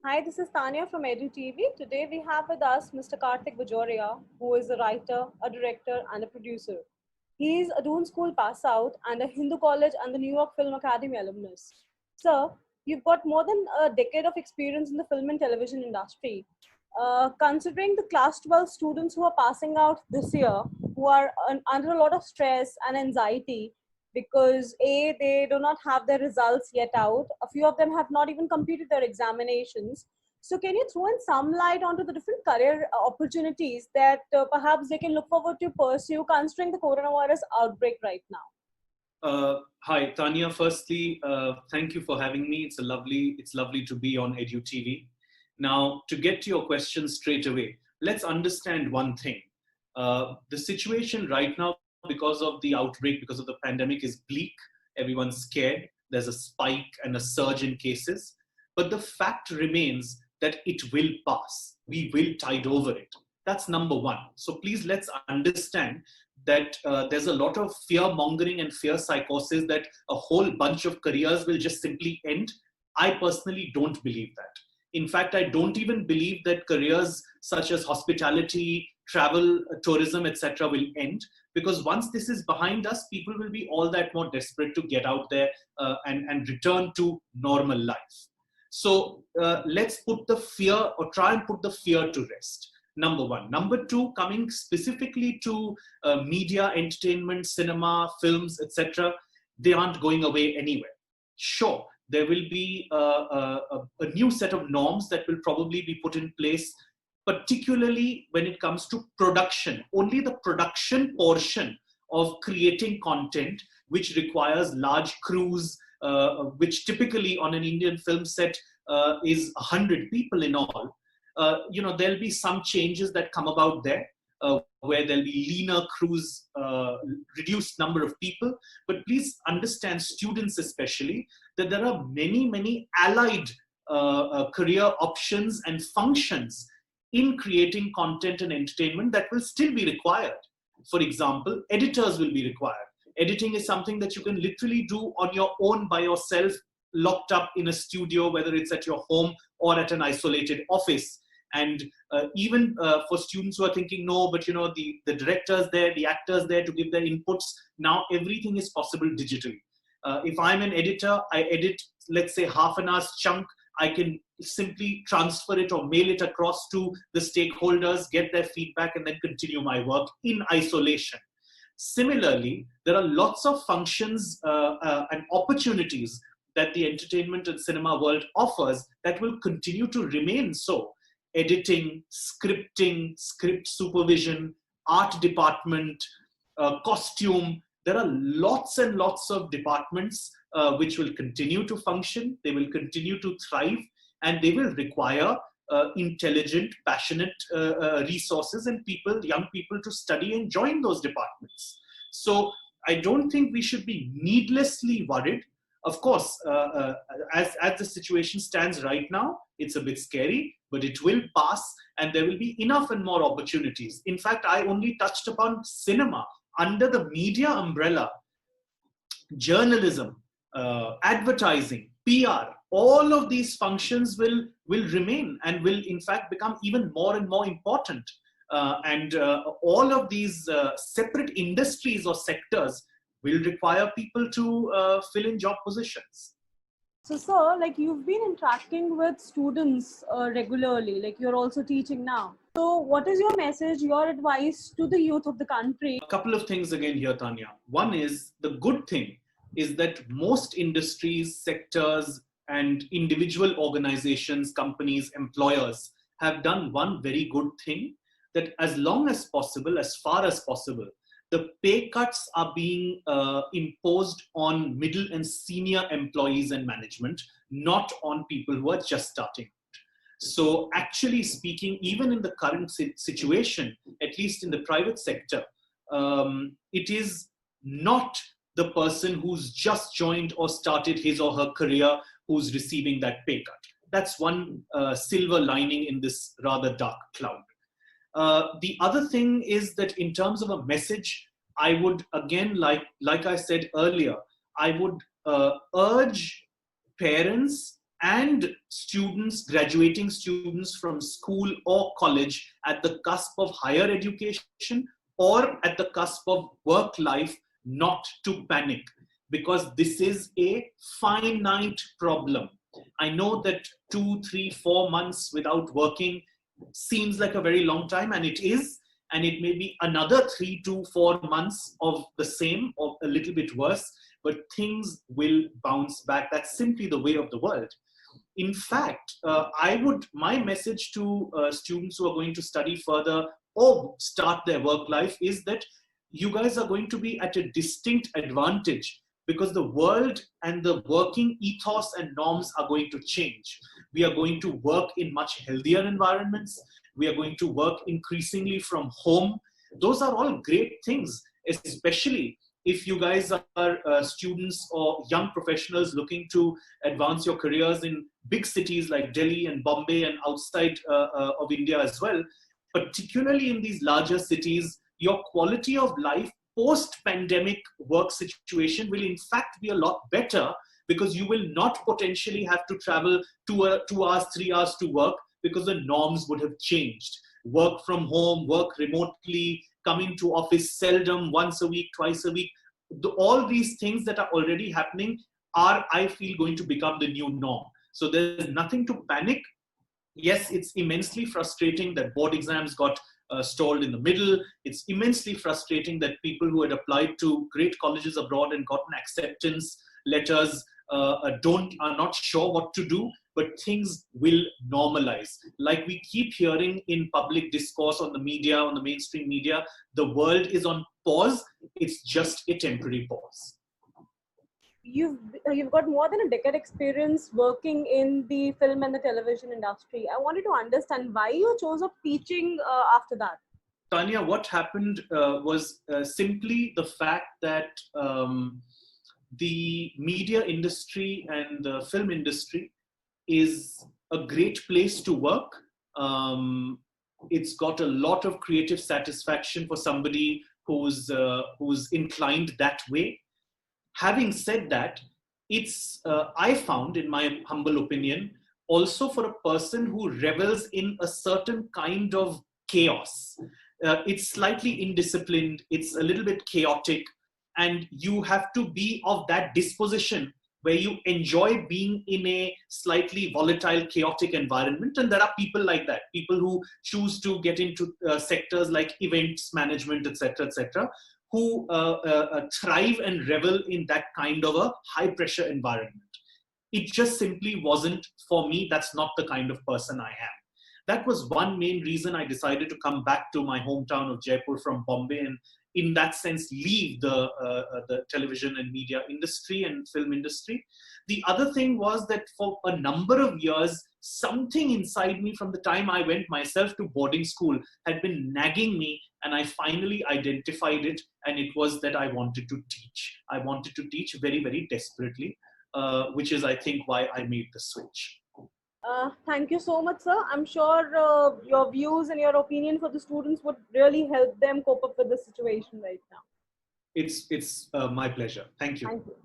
Hi, this is Tanya from EduTV. Today we have with us Mr. Karthik Bajoria, who is a writer, a director, and a producer. He is a Doon School pass out and a Hindu College and the New York Film Academy alumnus. Sir, you've got more than a decade of experience in the film and television industry. Considering the class 12 students who are passing out this year, who are under a lot of stress and anxiety, because they do not have their results yet out, a few of them have not even completed their examinations. So can you throw in some light onto the different career opportunities that perhaps they can look forward to pursue considering the coronavirus outbreak right now? Hi, Tanya. Firstly, thank you for having me. It's lovely to be on EduTV. Now, to get to your question straight away, let's understand one thing. The situation right now, because of the outbreak, because of the pandemic, is bleak. Everyone's scared. There's a spike and a surge in cases. But the fact remains that it will pass. We will tide over it. That's number one. So please let's understand that there's a lot of fear mongering and fear psychosis that a whole bunch of careers will just simply end. I personally don't believe that. In fact, I don't even believe that careers such as hospitality, travel, tourism, etc. will end, because once this is behind us, people will be all that more desperate to get out there and return to normal life. So let's put the fear, or try and put the fear to rest. Number one. Number two, coming specifically to media, entertainment, cinema, films, etc., they aren't going away anywhere. Sure, there will be a new set of norms that will probably be put in place, particularly when it comes to production. Only the production portion of creating content, which requires large crews, which typically on an Indian film set is 100 people in all. There'll be some changes that come about there, where there'll be leaner crews, reduced number of people. But please understand, students especially, that there are many, many allied career options and functions in creating content and entertainment that will still be required. For example, editors will be required. Editing is something that you can literally do on your own by yourself, locked up in a studio, whether it's at your home or at an isolated office. And even for students who are thinking, no, but the directors there, the actors there to give their inputs, now everything is possible digitally. If I'm an editor, I edit, let's say, half an hour's chunk, I can simply transfer it or mail it across to the stakeholders, get their feedback, and then continue my work in isolation. Similarly, there are lots of functions and opportunities that the entertainment and cinema world offers that will continue to remain so. Editing, scripting, script supervision, art department, costume. There are lots and lots of departments which will continue to function. They will continue to thrive, and they will require intelligent, passionate resources and people, young people, to study and join those departments. So I don't think we should be needlessly worried. Of course, as the situation stands right now, it's a bit scary, but it will pass, and there will be enough and more opportunities. In fact, I only touched upon cinema. Under the media umbrella, journalism, advertising, PR, all of these functions will remain and will in fact become even more and more important. And all of these separate industries or sectors will require people to fill in job positions. So, sir, like you've been interacting with students regularly, like you're also teaching now. So, what is your message, your advice to the youth of the country? A couple of things again here, Tanya. One is, the good thing is that most industries, sectors, and individual organizations, companies, employers have done one very good thing, that as long as possible, as far as possible, the pay cuts are being imposed on middle and senior employees and management, not on people who are just starting. So actually speaking, even in the current situation, at least in the private sector, it is not the person who's just joined or started his or her career who's receiving that pay cut. That's one silver lining in this rather dark cloud. The other thing is that in terms of a message, I would, again, like I said earlier, I would urge parents and students, graduating students from school or college at the cusp of higher education or at the cusp of work life, not to panic, because this is a finite problem. I know that 2, 3, 4 months without working seems like a very long time, and it is, and it may be another 3 to 4 months of the same or a little bit worse, but things will bounce back. That's simply the way of the world. In fact, my message to students who are going to study further or start their work life is that you guys are going to be at a distinct advantage, because the world and the working ethos and norms are going to change. We are going to work in much healthier environments. We are going to work increasingly from home. Those are all great things, especially if you guys are students or young professionals looking to advance your careers in big cities like Delhi and Bombay and outside of India as well. Particularly in these larger cities, your quality of life post-pandemic work situation will in fact be a lot better, because you will not potentially have to travel 2 hours, 3 hours to work, because the norms would have changed. Work from home, work remotely, coming to office seldom, once a week, twice a week. All these things that are already happening are, I feel, going to become the new norm. So there's nothing to panic. Yes, it's immensely frustrating that board exams got stalled in the middle. It's immensely frustrating that people who had applied to great colleges abroad and gotten acceptance letters are not sure what to do, but things will normalize. Like we keep hearing in public discourse, on the media, on the mainstream media, the world is on pause. It's just a temporary pause. You've got more than a decade experience working in the film and the television industry. I wanted to understand why you chose up teaching after that. Tanya, what happened was simply the fact that the media industry and the film industry is a great place to work. It's got a lot of creative satisfaction for somebody who's inclined that way. Having said that, it's I found, in my humble opinion, also for a person who revels in a certain kind of chaos. It's slightly indisciplined, it's a little bit chaotic, and you have to be of that disposition where you enjoy being in a slightly volatile, chaotic environment. And there are people like that, people who choose to get into sectors like events management, etc., who thrive and revel in that kind of a high pressure environment. It just simply wasn't for me. That's not the kind of person I am. That was one main reason I decided to come back to my hometown of Jaipur from Bombay, and in that sense leave the television and media industry and film industry. The other thing was that for a number of years, something inside me from the time I went myself to boarding school had been nagging me, and I finally identified it, and it was that I wanted to teach. I wanted to teach very, very desperately, which is, I think, why I made the switch. Thank you so much, sir. I'm sure your views and your opinion for the students would really help them cope up with the situation right now. It's my pleasure. Thank you. Thank you.